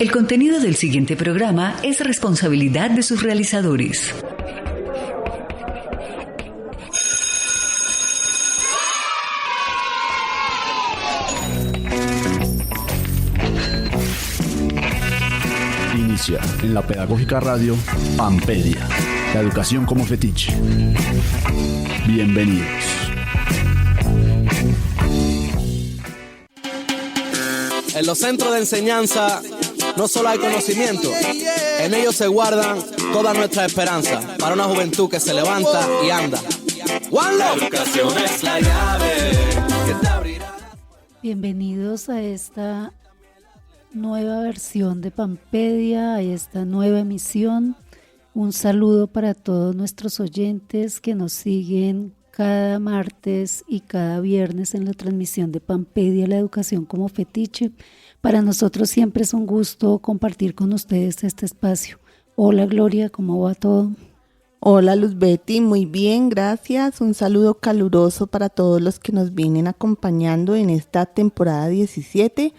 El contenido del siguiente programa es responsabilidad de sus realizadores. Inicia en la Pedagógica Radio Pampedia, la educación como fetiche. Bienvenidos. En los centros de enseñanza no solo hay conocimiento, en ellos se guardan toda nuestra esperanza para una juventud que se levanta y anda. La educación es la llave que te abrirá. Bienvenidos a esta nueva versión de Pampedia, a esta nueva emisión. Un saludo para todos nuestros oyentes que nos siguen cada martes y cada viernes en la transmisión de Pampedia, la educación como fetiche. Para nosotros siempre es un gusto compartir con ustedes este espacio. Hola Gloria, ¿cómo va todo? Hola Luz Betty, muy bien, gracias. Un saludo caluroso para todos los que nos vienen acompañando en esta temporada 17.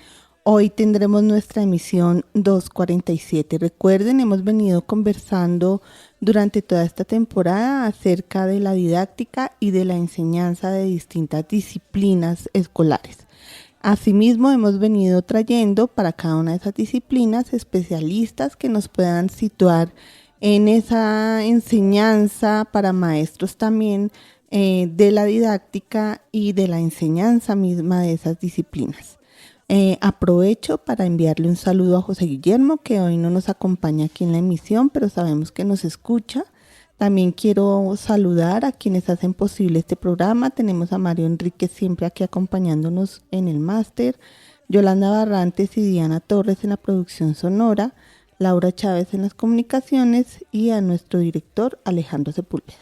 Hoy tendremos nuestra emisión 247. Recuerden, hemos venido conversando durante toda esta temporada acerca de la didáctica y de la enseñanza de distintas disciplinas escolares. Asimismo, hemos venido trayendo para cada una de esas disciplinas especialistas que nos puedan situar en esa enseñanza para maestros también de la didáctica y de la enseñanza misma de esas disciplinas. Aprovecho para enviarle un saludo a José Guillermo, que hoy no nos acompaña aquí en la emisión, pero sabemos que nos escucha. También quiero saludar a quienes hacen posible este programa. Tenemos a Mario Enríquez siempre aquí acompañándonos en el máster, Yolanda Barrantes y Diana Torres en la producción sonora, Laura Chávez en las comunicaciones y a nuestro director Alejandro Sepúlveda.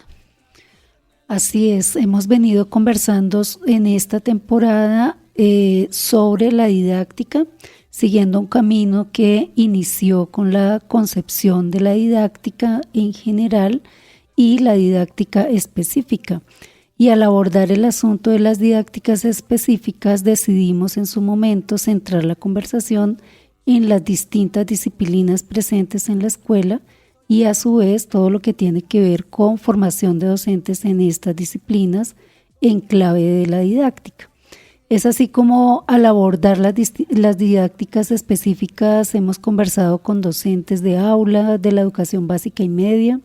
Así es, hemos venido conversando en esta temporada sobre la didáctica, siguiendo un camino que inició con la concepción de la didáctica en general y la didáctica específica. Y al abordar el asunto de las didácticas específicas, decidimos en su momento centrar la conversación en las distintas disciplinas presentes en la escuela y a su vez todo lo que tiene que ver con formación de docentes en estas disciplinas en clave de la didáctica. Es así como al abordar las didácticas específicas hemos conversado con docentes de aula, de la educación básica y media,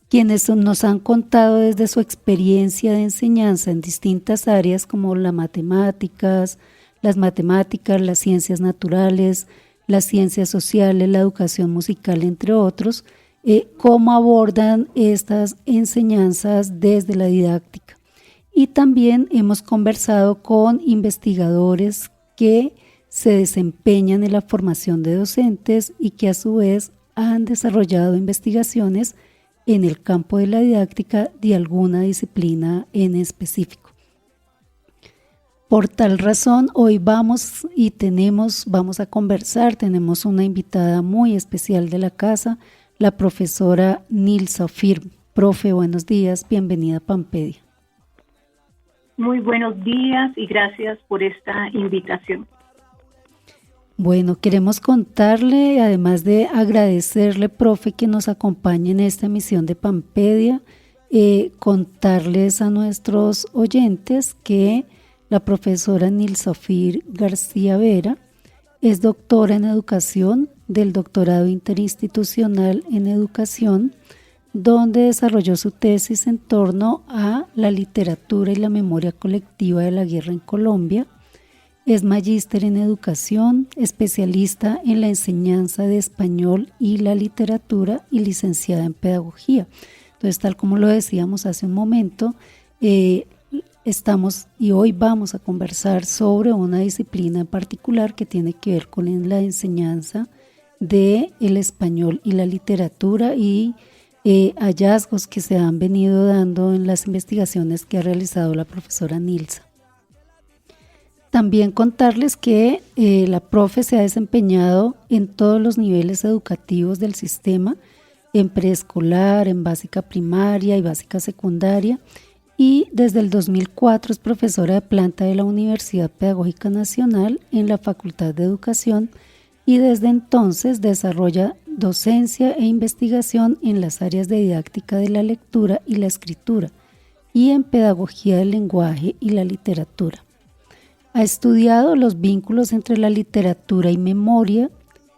quienes nos han contado desde su experiencia de enseñanza en distintas áreas como las matemáticas, las ciencias naturales, las ciencias sociales, la educación musical, entre otros, cómo abordan estas enseñanzas desde la didáctica. Y también hemos conversado con investigadores que se desempeñan en la formación de docentes y que a su vez han desarrollado investigaciones en el campo de la didáctica de alguna disciplina en específico. Por tal razón, hoy vamos a conversar, tenemos una invitada muy especial de la casa, la profesora Nilsa Ophir. Profe, buenos días, bienvenida a Pampedia. Muy buenos días y gracias por esta invitación. Bueno, queremos contarle, además de agradecerle, profe, que nos acompañe en esta emisión de Pampedia, contarles a nuestros oyentes que la profesora Nilsa Ophir García Vera es doctora en educación del doctorado interinstitucional en educación, donde desarrolló su tesis en torno a la literatura y la memoria colectiva de la guerra en Colombia. Es magíster en educación, especialista en la enseñanza de español y la literatura y licenciada en pedagogía. Entonces, tal como lo decíamos hace un momento, estamos y hoy vamos a conversar sobre una disciplina en particular que tiene que ver con la enseñanza del español y la literatura y hallazgos que se han venido dando en las investigaciones que ha realizado la profesora Nilsa. También contarles que la profe se ha desempeñado en todos los niveles educativos del sistema, en preescolar, en básica primaria y básica secundaria, y desde el 2004 es profesora de planta de la Universidad Pedagógica Nacional en la Facultad de Educación y desde entonces desarrolla docencia e investigación en las áreas de didáctica de la lectura y la escritura y en pedagogía del lenguaje y la literatura. Ha estudiado los vínculos entre la literatura y memoria,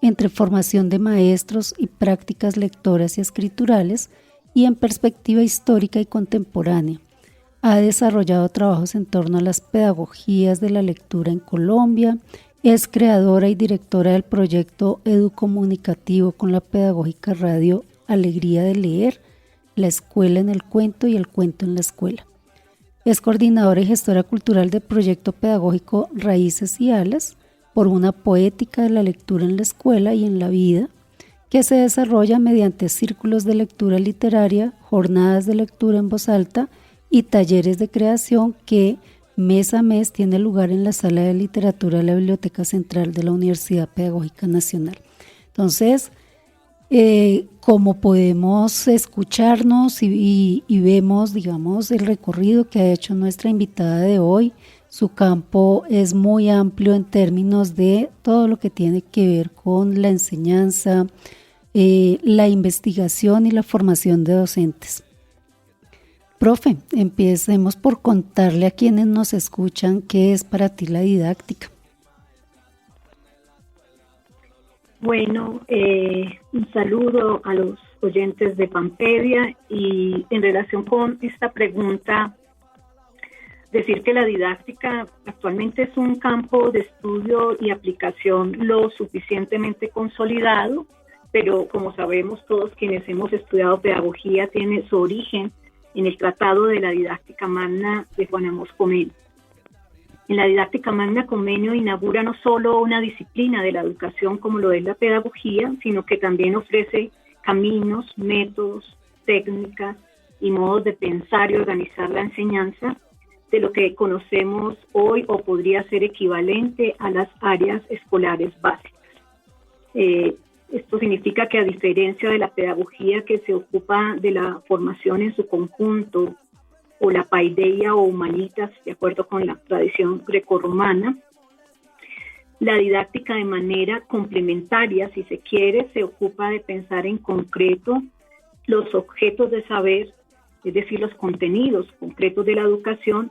entre formación de maestros y prácticas lectoras y escriturales, y en perspectiva histórica y contemporánea. Ha desarrollado trabajos en torno a las pedagogías de la lectura en Colombia. Es creadora y directora del proyecto educomunicativo con la pedagógica radio Alegría de Leer, La Escuela en el Cuento y El Cuento en la Escuela. Es coordinadora y gestora cultural del proyecto pedagógico Raíces y Alas, por una poética de la lectura en la escuela y en la vida, que se desarrolla mediante círculos de lectura literaria, jornadas de lectura en voz alta y talleres de creación que mes a mes tiene lugar en la Sala de Literatura de la Biblioteca Central de la Universidad Pedagógica Nacional. Entonces, como podemos escucharnos y vemos, digamos, el recorrido que ha hecho nuestra invitada de hoy, su campo es muy amplio en términos de todo lo que tiene que ver con la enseñanza, la investigación y la formación de docentes. Profe, empecemos por contarle a quienes nos escuchan qué es para ti la didáctica. Bueno, un saludo a los oyentes de Pampedia, y en relación con esta pregunta, decir que la didáctica actualmente es un campo de estudio y aplicación lo suficientemente consolidado, pero como sabemos todos quienes hemos estudiado pedagogía, tiene su origen en el Tratado de la Didáctica Magna de Juan Amos Comeno. En la Didáctica Magna, Comeno inaugura no solo una disciplina de la educación como lo es la pedagogía, sino que también ofrece caminos, métodos, técnicas y modos de pensar y organizar la enseñanza de lo que conocemos hoy o podría ser equivalente a las áreas escolares básicas. Esto significa que, a diferencia de la pedagogía que se ocupa de la formación en su conjunto, o la paideia o humanitas, de acuerdo con la tradición grecorromana, la didáctica, de manera complementaria, si se quiere, se ocupa de pensar en concreto los objetos de saber, es decir, los contenidos concretos de la educación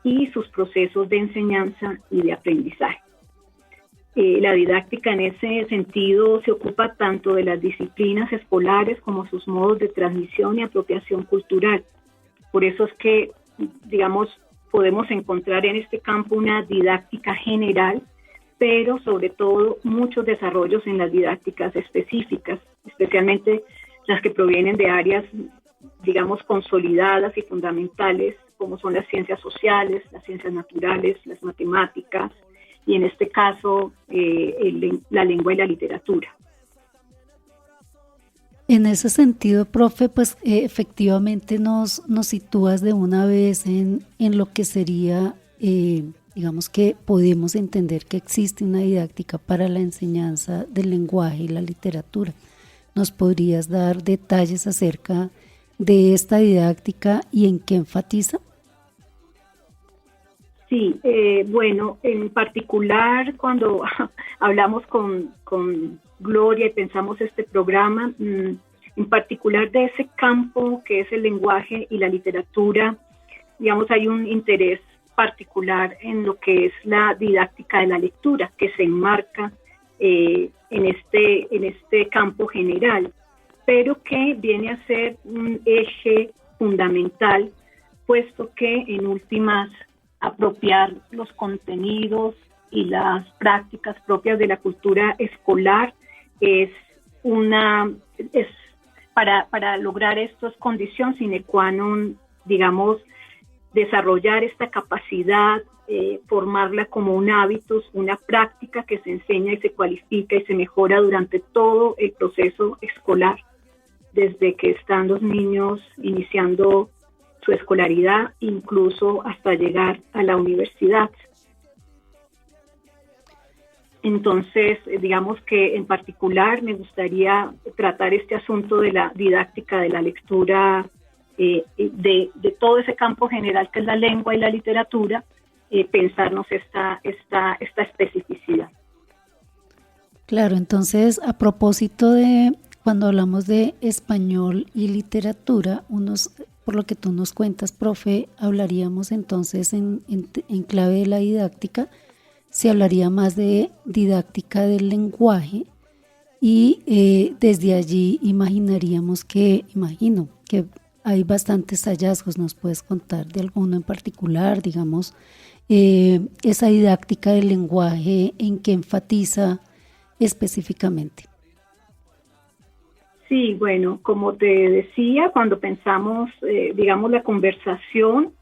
y sus procesos de enseñanza y de aprendizaje. La didáctica en ese sentido se ocupa tanto de las disciplinas escolares como sus modos de transmisión y apropiación cultural. Por eso es que, digamos, podemos encontrar en este campo una didáctica general, pero sobre todo muchos desarrollos en las didácticas específicas, especialmente las que provienen de áreas, digamos, consolidadas y fundamentales, como son las ciencias sociales, las ciencias naturales, las matemáticas, y en este caso la lengua y la literatura. En ese sentido, profe, pues efectivamente nos sitúas de una vez en lo que sería, digamos que podemos entender que existe una didáctica para la enseñanza del lenguaje y la literatura. ¿Nos podrías dar detalles acerca de esta didáctica y en qué enfatiza? Sí, bueno, en particular cuando hablamos con Gloria y pensamos este programa, en particular de ese campo que es el lenguaje y la literatura, digamos, hay un interés particular en lo que es la didáctica de la lectura, que se enmarca en este campo general, pero que viene a ser un eje fundamental, puesto que en últimas apropiar los contenidos y las prácticas propias de la cultura escolar es para lograr esto es condición sine qua non, digamos, desarrollar esta capacidad, formarla como un hábito, una práctica que se enseña y se cualifica y se mejora durante todo el proceso escolar, desde que están los niños iniciando su escolaridad, incluso hasta llegar a la universidad. Entonces, digamos que en particular me gustaría tratar este asunto de la didáctica de la lectura, de todo ese campo general que es la lengua y la literatura, pensarnos esta especificidad. Claro, entonces a propósito de cuando hablamos de español y literatura, por lo que tú nos cuentas, profe, hablaríamos entonces en clave de la didáctica, se hablaría más de didáctica del lenguaje y desde allí imagino que hay bastantes hallazgos. ¿Nos puedes contar de alguno en particular, digamos, esa didáctica del lenguaje en que enfatiza específicamente? Sí, bueno, como te decía, cuando pensamos, digamos, la conversación,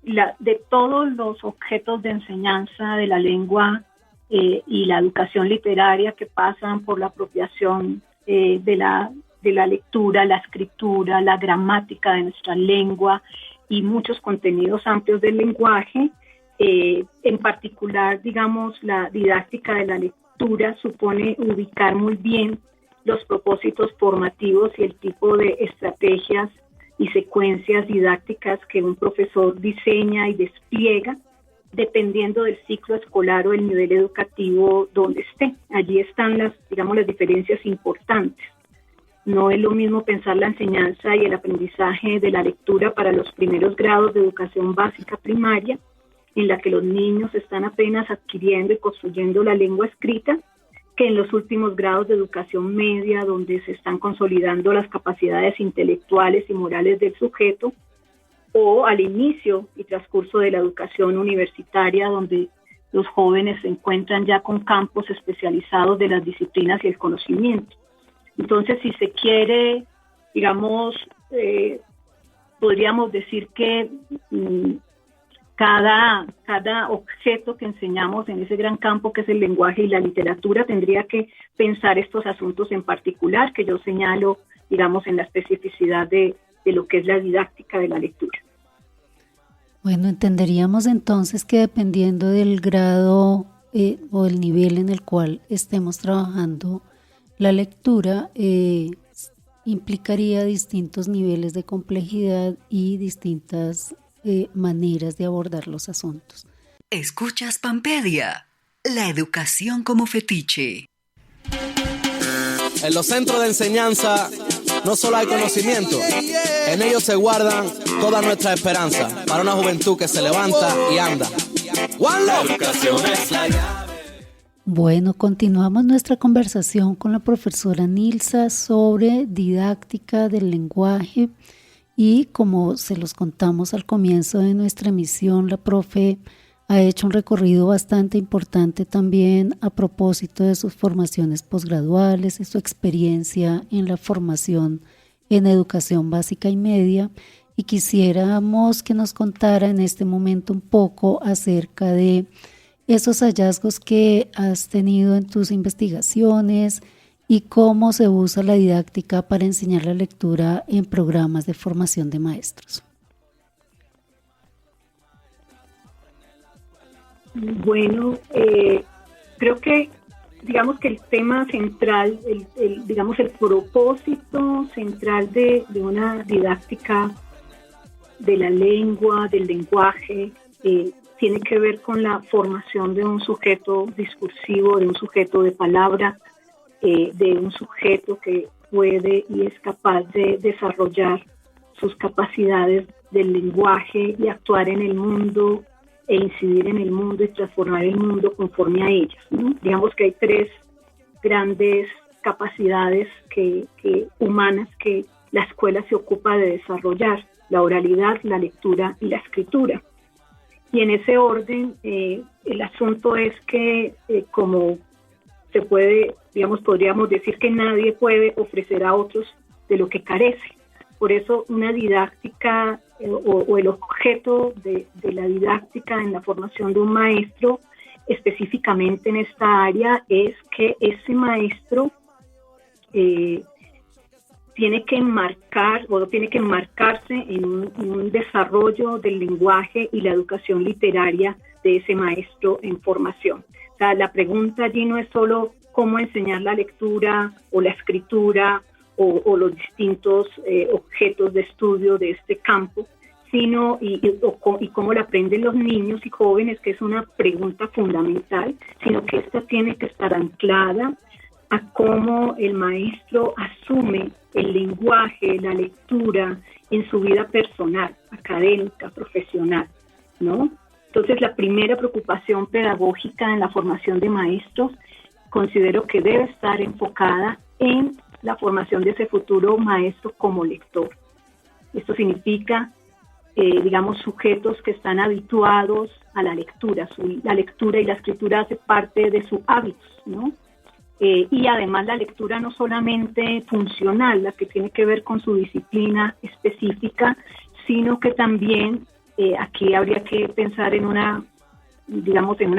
de todos los objetos de enseñanza de la lengua y la educación literaria que pasan por la apropiación de la lectura, la escritura, la gramática de nuestra lengua y muchos contenidos amplios del lenguaje, en particular, digamos, la didáctica de la lectura supone ubicar muy bien los propósitos formativos y el tipo de estrategias y secuencias didácticas que un profesor diseña y despliega dependiendo del ciclo escolar o el nivel educativo donde esté. Allí están las diferencias importantes. No es lo mismo pensar la enseñanza y el aprendizaje de la lectura para los primeros grados de educación básica primaria, en la que los niños están apenas adquiriendo y construyendo la lengua escrita, que en los últimos grados de educación media, donde se están consolidando las capacidades intelectuales y morales del sujeto, o al inicio y transcurso de la educación universitaria, donde los jóvenes se encuentran ya con campos especializados de las disciplinas y el conocimiento. Entonces, si se quiere, podríamos decir que cada objeto que enseñamos en ese gran campo que es el lenguaje y la literatura tendría que pensar estos asuntos en particular que yo señalo, en la especificidad de lo que es la didáctica de la lectura. Bueno, entenderíamos entonces que dependiendo del grado o el nivel en el cual estemos trabajando la lectura, implicaría distintos niveles de complejidad y distintas maneras de abordar los asuntos. Escuchas Pampedia, la educación como fetiche. En los centros de enseñanza no solo hay conocimiento, en ellos se guardan toda nuestra esperanza para una juventud que se levanta y anda. La educación es la llave. Bueno, continuamos nuestra conversación con la profesora Nilsa sobre didáctica del lenguaje. Y como se los contamos al comienzo de nuestra emisión, la profe ha hecho un recorrido bastante importante también a propósito de sus formaciones posgraduales y su experiencia en la formación en educación básica y media. Y quisiéramos que nos contara en este momento un poco acerca de esos hallazgos que has tenido en tus investigaciones y cómo se usa la didáctica para enseñar la lectura en programas de formación de maestros. Bueno, creo que el tema central, el propósito central de una didáctica de la lengua, del lenguaje, tiene que ver con la formación de un sujeto discursivo, de un sujeto de palabra, de un sujeto que puede y es capaz de desarrollar sus capacidades del lenguaje y actuar en el mundo e incidir en el mundo y transformar el mundo conforme a ellas, ¿no? Digamos que hay tres grandes capacidades humanas que la escuela se ocupa de desarrollar: la oralidad, la lectura y la escritura. Y en ese orden, el asunto es que como se puede, podríamos decir que nadie puede ofrecer a otros de lo que carece. Por eso una didáctica o el objeto de la didáctica en la formación de un maestro, específicamente en esta área, es que ese maestro tiene que enmarcarse en un desarrollo del lenguaje y la educación literaria de ese maestro en formación. O sea, la pregunta allí no es solo cómo enseñar la lectura o la escritura o los distintos objetos de estudio de este campo, sino y cómo la aprenden los niños y jóvenes, que es una pregunta fundamental, sino que esta tiene que estar anclada a cómo el maestro asume el lenguaje, la lectura en su vida personal, académica, profesional, ¿no? Entonces, la primera preocupación pedagógica en la formación de maestros considero que debe estar enfocada en la formación de ese futuro maestro como lector. Esto significa, sujetos que están habituados a la lectura. La lectura y la escritura hace parte de sus hábitos, ¿no? Y además la lectura no solamente funcional, la que tiene que ver con su disciplina específica, sino que también aquí habría que pensar en una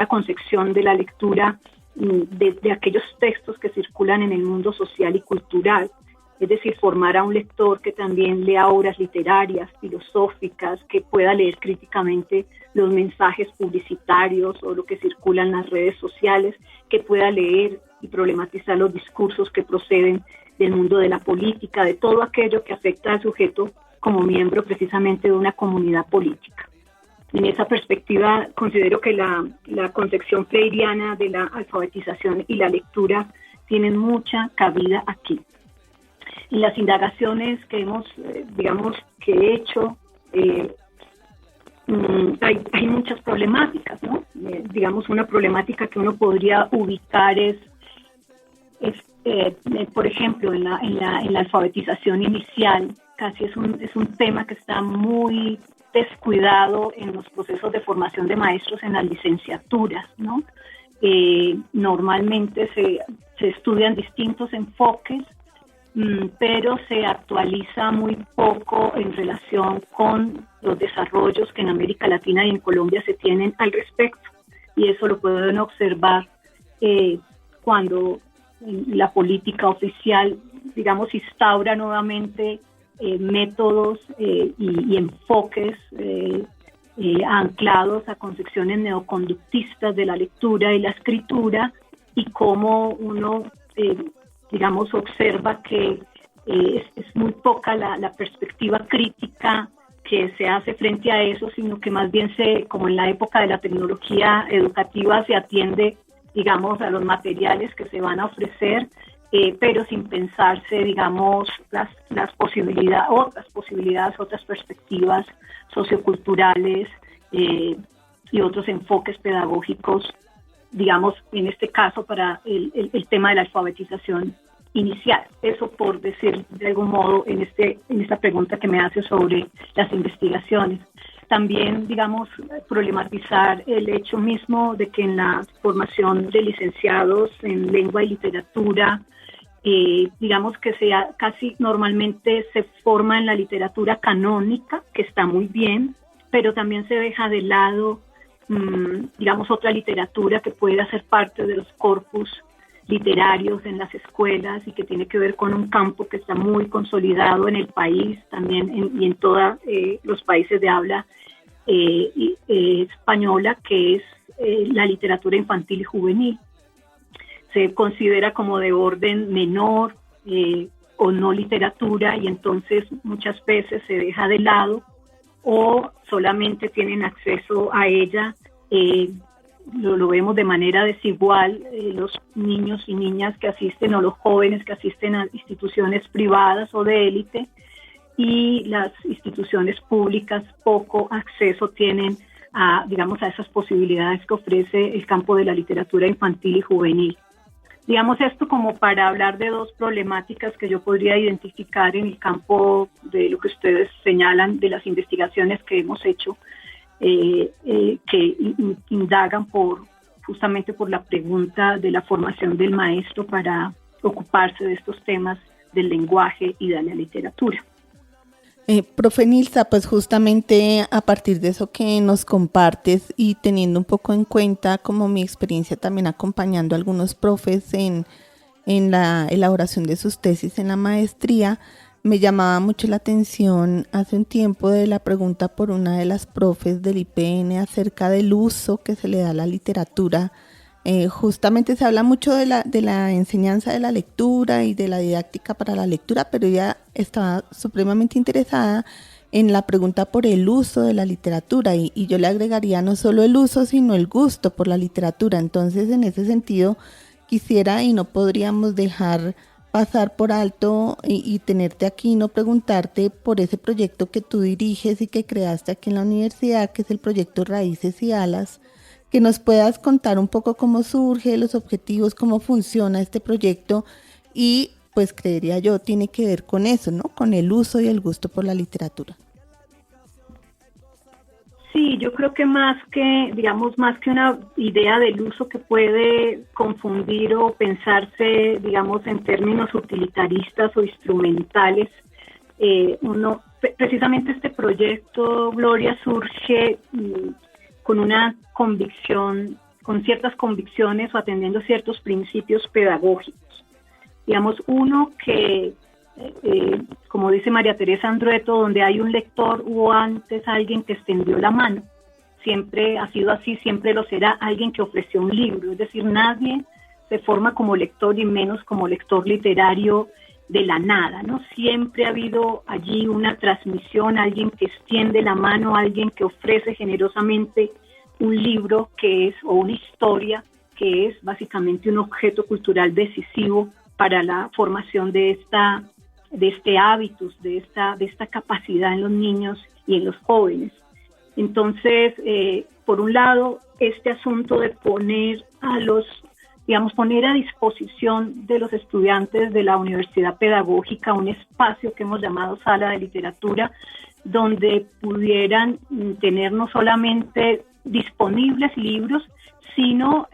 concepción de la lectura de aquellos textos que circulan en el mundo social y cultural. Es decir, formar a un lector que también lea obras literarias, filosóficas, que pueda leer críticamente los mensajes publicitarios o lo que circula en las redes sociales, que pueda leer y problematizar los discursos que proceden del mundo de la política, de todo aquello que afecta al sujeto como miembro precisamente de una comunidad política. En esa perspectiva, considero que la concepción freiriana de la alfabetización y la lectura tienen mucha cabida aquí. En las indagaciones que que he hecho, hay muchas problemáticas, ¿no? Una problemática que uno podría ubicar es por ejemplo, en la alfabetización inicial, casi es un tema que está muy descuidado en los procesos de formación de maestros en las licenciaturas, ¿no? Normalmente se estudian distintos enfoques, pero se actualiza muy poco en relación con los desarrollos que en América Latina y en Colombia se tienen al respecto. Y eso lo pueden observar cuando la política oficial, instaura nuevamente métodos y enfoques anclados a concepciones neoconductistas de la lectura y la escritura, y cómo uno observa que es muy poca la perspectiva crítica que se hace frente a eso, sino que más bien como en la época de la tecnología educativa, se atiende, a los materiales que se van a ofrecer, pero sin pensarse, las posibilidades, otras perspectivas socioculturales y otros enfoques pedagógicos, en este caso para el tema de la alfabetización inicial. Eso por decir de algún modo en esta pregunta que me hace sobre las investigaciones. También, problematizar el hecho mismo de que en la formación de licenciados en lengua y literatura, que casi normalmente se forma en la literatura canónica, que está muy bien, pero también se deja de lado, otra literatura que puede hacer parte de los corpus literarios en las escuelas y que tiene que ver con un campo que está muy consolidado en el país, también y en todos los países de habla española, que es la literatura infantil y juvenil. Se considera como de orden menor o no literatura, y entonces muchas veces se deja de lado o solamente tienen acceso a ella, lo vemos de manera desigual, los niños y niñas que asisten o los jóvenes que asisten a instituciones privadas o de élite, y las instituciones públicas poco acceso tienen a esas posibilidades que ofrece el campo de la literatura infantil y juvenil. Esto como para hablar de dos problemáticas que yo podría identificar en el campo de lo que ustedes señalan, de las investigaciones que hemos hecho, que indagan justamente por la pregunta de la formación del maestro para ocuparse de estos temas del lenguaje y de la literatura. Profe Nilsa, pues justamente a partir de eso que nos compartes y teniendo un poco en cuenta como mi experiencia también acompañando a algunos profes en la elaboración de sus tesis en la maestría, me llamaba mucho la atención hace un tiempo de la pregunta por una de las profes del IPN acerca del uso que se le da a la literatura. Justamente se habla mucho de la enseñanza de la lectura y de la didáctica para la lectura, pero ella estaba supremamente interesada en la pregunta por el uso de la literatura, y yo le agregaría no solo el uso, sino el gusto por la literatura. Entonces, en ese sentido, quisiera y no podríamos dejar pasar por alto y tenerte aquí, no preguntarte por ese proyecto que tú diriges y que creaste aquí en la universidad, que es el proyecto Raíces y Alas, que nos puedas contar un poco cómo surge, los objetivos, cómo funciona este proyecto y pues creería yo tiene que ver con eso, ¿no? Con el uso y el gusto por la literatura. Sí, yo creo que más que una idea del uso que puede confundir o pensarse, digamos, en términos utilitaristas o instrumentales, precisamente este proyecto, Gloria, surge con una convicción, con ciertas convicciones o atendiendo ciertos principios pedagógicos. Digamos, uno que como dice María Teresa Andrueto, donde hay un lector hubo antes alguien que extendió la mano. Siempre ha sido así, siempre lo será alguien que ofreció un libro. Es decir, nadie se forma como lector y menos como lector literario de la nada, ¿no? Siempre ha habido allí una transmisión, alguien que extiende la mano, alguien que ofrece generosamente un libro que es, o una historia que es básicamente un objeto cultural decisivo para la formación de este hábitus, de esta capacidad en los niños y en los jóvenes. Entonces, por un lado, este asunto de poner a disposición de los estudiantes de la Universidad Pedagógica un espacio que hemos llamado Sala de Literatura, donde pudieran tener no solamente disponibles libros, sino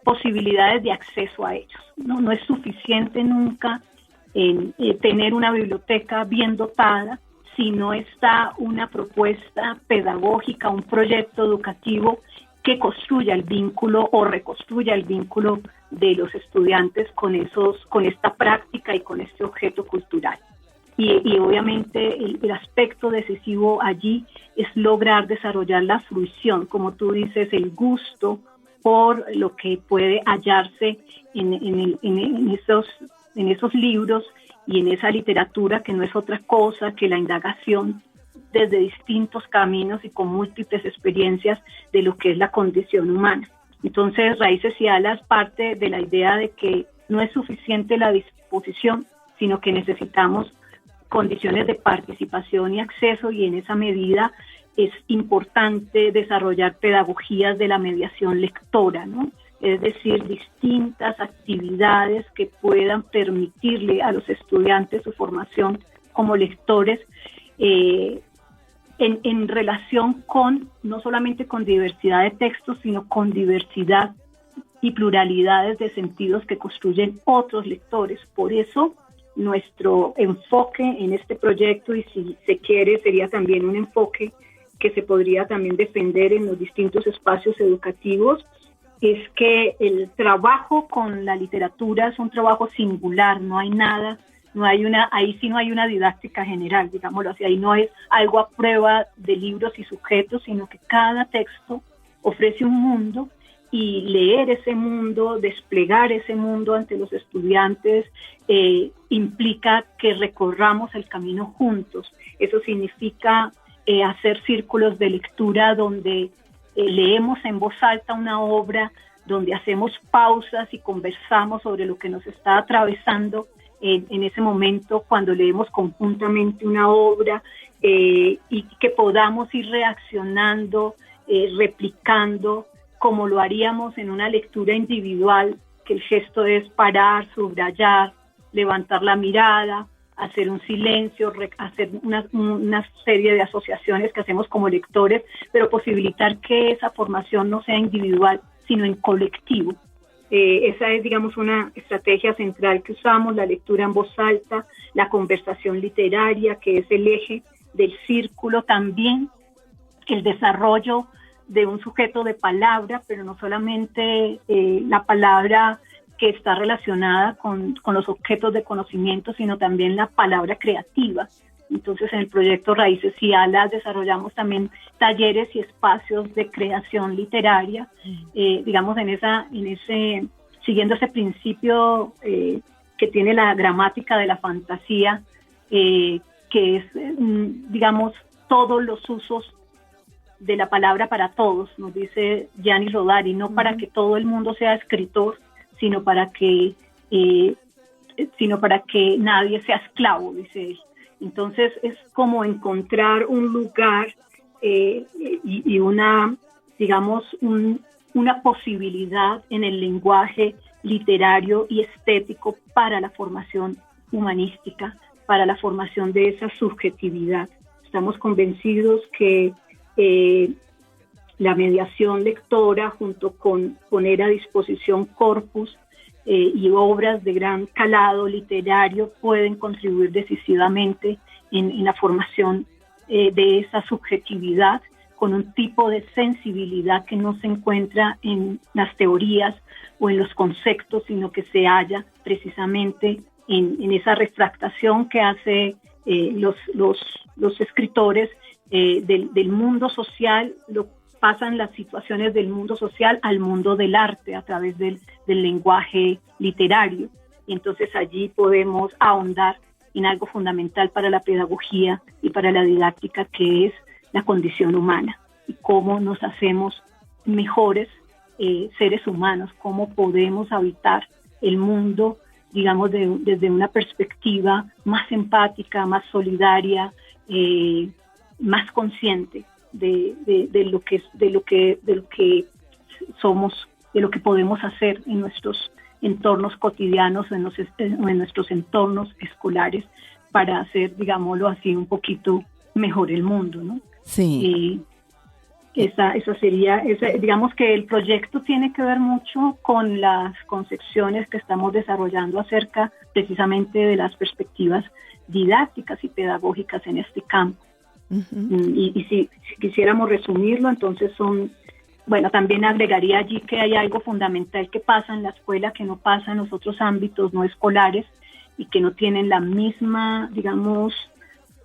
posibilidades de acceso a ellos. No es suficiente nunca en tener una biblioteca bien dotada, si no está una propuesta pedagógica, un proyecto educativo que construya el vínculo o reconstruya el vínculo de los estudiantes con esta práctica y con este objeto cultural. Y obviamente el aspecto decisivo allí es lograr desarrollar la fruición, como tú dices, el gusto por lo que puede hallarse en esos libros y en esa literatura, que no es otra cosa que la indagación desde distintos caminos y con múltiples experiencias de lo que es la condición humana. Entonces, Raíces y Alas parte de la idea de que no es suficiente la disposición, sino que necesitamos condiciones de participación y acceso, y en esa medida es importante desarrollar pedagogías de la mediación lectora, ¿no? Es decir, distintas actividades que puedan permitirle a los estudiantes su formación como lectores en relación con, no solamente con diversidad de textos, sino con diversidad y pluralidades de sentidos que construyen otros lectores. Por eso, nuestro enfoque en este proyecto, y si se quiere, sería también un enfoque que se podría también defender en los distintos espacios educativos, es que el trabajo con la literatura es un trabajo singular, no hay nada, ahí sí no hay una didáctica general, digámoslo así, ahí no es algo a prueba de libros y sujetos, sino que cada texto ofrece un mundo, y leer ese mundo, desplegar ese mundo ante los estudiantes, implica que recorramos el camino juntos. Eso significa hacer círculos de lectura donde leemos en voz alta una obra, donde hacemos pausas y conversamos sobre lo que nos está atravesando en ese momento cuando leemos conjuntamente una obra, y que podamos ir reaccionando, replicando, como lo haríamos en una lectura individual, que el gesto es parar, subrayar, levantar la mirada, hacer un silencio, hacer una serie de asociaciones que hacemos como lectores, pero posibilitar que esa formación no sea individual, sino en colectivo. Esa es, digamos, una estrategia central que usamos: la lectura en voz alta, la conversación literaria, que es el eje del círculo, también el desarrollo de un sujeto de palabra, pero no solamente la palabra que está relacionada con los objetos de conocimiento, sino también la palabra creativa. Entonces, en el proyecto Raíces y Alas desarrollamos también talleres y espacios de creación literaria, digamos, siguiendo ese principio que tiene la gramática de la fantasía, que es, digamos, todos los usos de la palabra para todos, nos dice Gianni Rodari, no para que todo el mundo sea escritor, sino para que nadie sea esclavo, dice él. Entonces es como encontrar un lugar y una, digamos, una posibilidad en el lenguaje literario y estético para la formación humanística, para la formación de esa subjetividad. Estamos convencidos que la mediación lectora, junto con poner a disposición corpus y obras de gran calado literario, pueden contribuir decisivamente en la formación de esa subjetividad, con un tipo de sensibilidad que no se encuentra en las teorías o en los conceptos, sino que se halla precisamente en esa refractación que hace los escritores del mundo social, pasan las situaciones del mundo social al mundo del arte a través del lenguaje literario. Y entonces allí podemos ahondar en algo fundamental para la pedagogía y para la didáctica, que es la condición humana y cómo nos hacemos mejores seres humanos, cómo podemos habitar el mundo, digamos, desde una perspectiva más empática, más solidaria, más consciente de lo que somos, de lo que podemos hacer en nuestros entornos cotidianos, en nuestros entornos escolares, para hacer, digámoslo así, un poquito mejor el mundo, ¿no? Sí. Esa sería, digamos que el proyecto tiene que ver mucho con las concepciones que estamos desarrollando acerca precisamente de las perspectivas didácticas y pedagógicas en este campo. Uh-huh. Y si quisiéramos resumirlo, entonces también agregaría allí que hay algo fundamental que pasa en la escuela que no pasa en los otros ámbitos no escolares y que no tienen la misma, digamos,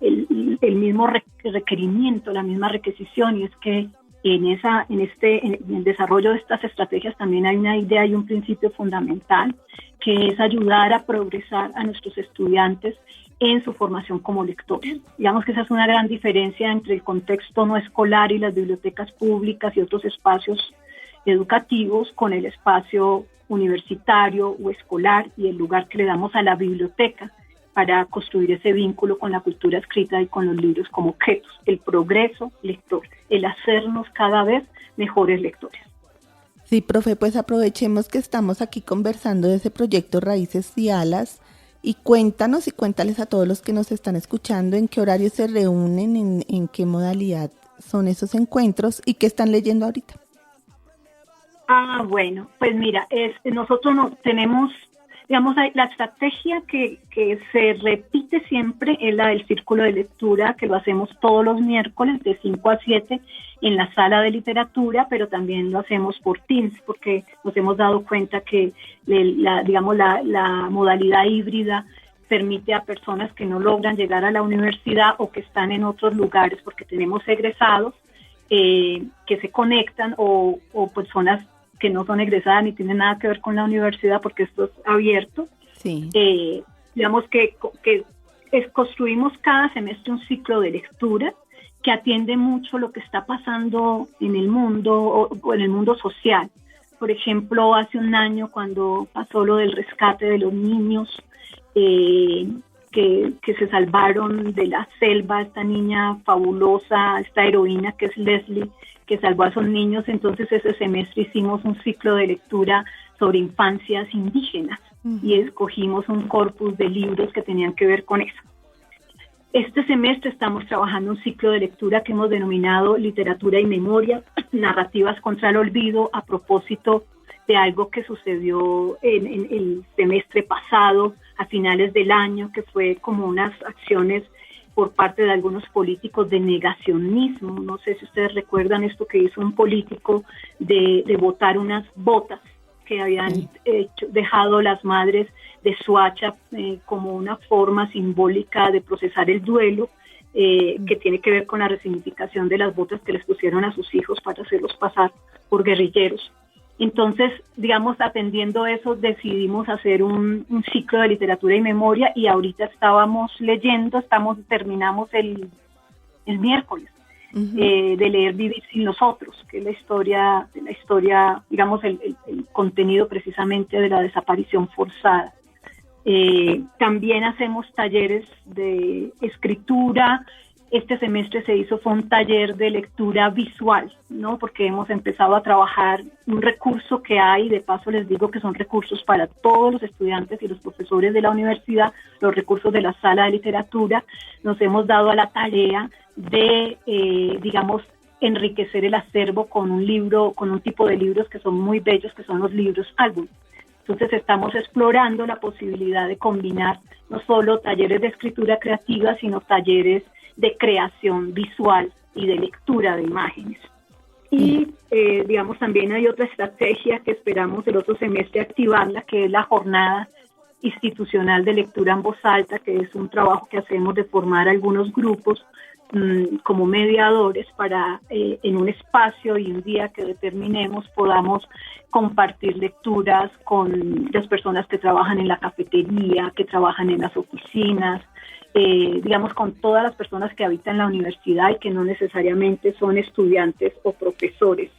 el mismo requerimiento, la misma requisición, y es que en el desarrollo de estas estrategias también hay una idea y un principio fundamental, que es ayudar a progresar a nuestros estudiantes en su formación como lectores. Digamos que esa es una gran diferencia entre el contexto no escolar y las bibliotecas públicas y otros espacios educativos con el espacio universitario o escolar y el lugar que le damos a la biblioteca para construir ese vínculo con la cultura escrita y con los libros como objetos, el progreso lector, el hacernos cada vez mejores lectores. Sí, profe, pues aprovechemos que estamos aquí conversando de ese proyecto Raíces y Alas y cuéntanos y cuéntales a todos los que nos están escuchando en qué horario se reúnen, en qué modalidad son esos encuentros y qué están leyendo ahorita. Bueno, pues mira, nosotros tenemos, digamos, la estrategia que se repite siempre es la del círculo de lectura, que lo hacemos todos los miércoles de 5 a 7 en la sala de literatura, pero también lo hacemos por Teams, porque nos hemos dado cuenta que la modalidad híbrida permite a personas que no logran llegar a la universidad o que están en otros lugares, porque tenemos egresados que se conectan o personas que no son egresadas ni tienen nada que ver con la universidad, porque esto es abierto. Sí. Digamos que construimos cada semestre un ciclo de lectura que atiende mucho lo que está pasando en el mundo o en el mundo social. Por ejemplo, hace un año, cuando pasó lo del rescate de los niños que se salvaron de la selva, esta niña fabulosa, esta heroína que es Leslie, que salvó a esos niños, entonces ese semestre hicimos un ciclo de lectura sobre infancias indígenas y escogimos un corpus de libros que tenían que ver con eso. Este semestre estamos trabajando un ciclo de lectura que hemos denominado Literatura y Memoria, narrativas contra el olvido, a propósito de algo que sucedió en el semestre pasado, a finales del año, que fue como unas acciones por parte de algunos políticos de negacionismo. No sé si ustedes recuerdan esto que hizo un político de botar unas botas que habían dejado las madres de Soacha como una forma simbólica de procesar el duelo, que tiene que ver con la resignificación de las botas que les pusieron a sus hijos para hacerlos pasar por guerrilleros. Entonces, digamos, atendiendo eso, decidimos hacer un ciclo de literatura y memoria, y ahorita estábamos leyendo, terminamos el miércoles, de Leer, Vivir sin nosotros, que es la historia, digamos, el contenido precisamente de la desaparición forzada. También hacemos talleres de escritura. Este semestre fue un taller de lectura visual, ¿no? Porque hemos empezado a trabajar un recurso que hay, de paso les digo que son recursos para todos los estudiantes y los profesores de la universidad, los recursos de la sala de literatura. Nos hemos dado a la tarea de, digamos, enriquecer el acervo con un tipo de libros que son muy bellos, que son los libros álbum. Entonces estamos explorando la posibilidad de combinar no solo talleres de escritura creativa, sino talleres de creación visual y de lectura de imágenes. Y, digamos, también hay otra estrategia que esperamos el otro semestre activarla, que es la jornada institucional de lectura en voz alta, que es un trabajo que hacemos de formar algunos grupos como mediadores para en un espacio y un día que determinemos podamos compartir lecturas con las personas que trabajan en la cafetería, que trabajan en las oficinas, digamos, con todas las personas que habitan la universidad y que no necesariamente son estudiantes o profesores.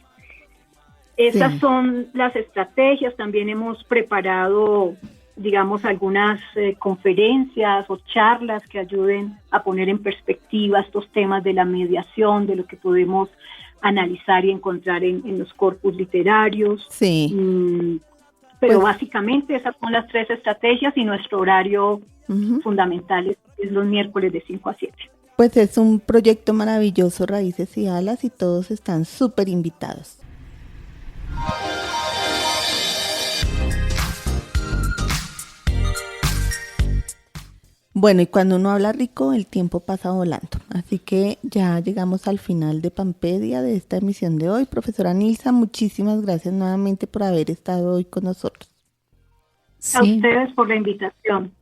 Esas son las estrategias. También hemos preparado, digamos, algunas conferencias o charlas que ayuden a poner en perspectiva estos temas de la mediación, de lo que podemos analizar y encontrar en los corpus literarios. Sí. Pero básicamente esas son las 3 estrategias y nuestro horario fundamental es los miércoles de 5 a 7. Pues es un proyecto maravilloso, Raíces y Alas, y todos están súper invitados. Bueno, y cuando uno habla rico, el tiempo pasa volando. Así que ya llegamos al final de Pampedia, de esta emisión de hoy. Profesora Nilsa, muchísimas gracias nuevamente por haber estado hoy con nosotros. Sí. A ustedes por la invitación.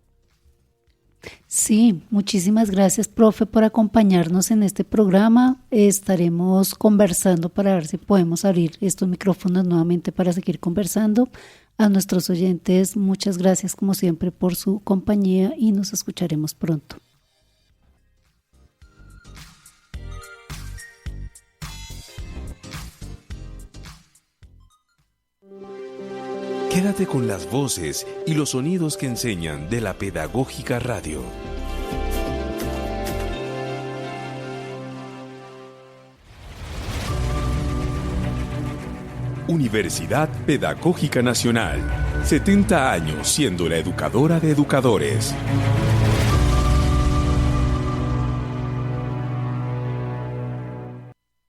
Sí, muchísimas gracias, profe, por acompañarnos en este programa. Estaremos conversando para ver si podemos abrir estos micrófonos nuevamente para seguir conversando. A nuestros oyentes, muchas gracias como siempre por su compañía y nos escucharemos pronto. Quédate con las voces y los sonidos que enseñan de la Pedagógica Radio. Universidad Pedagógica Nacional. 70 años siendo la educadora de educadores.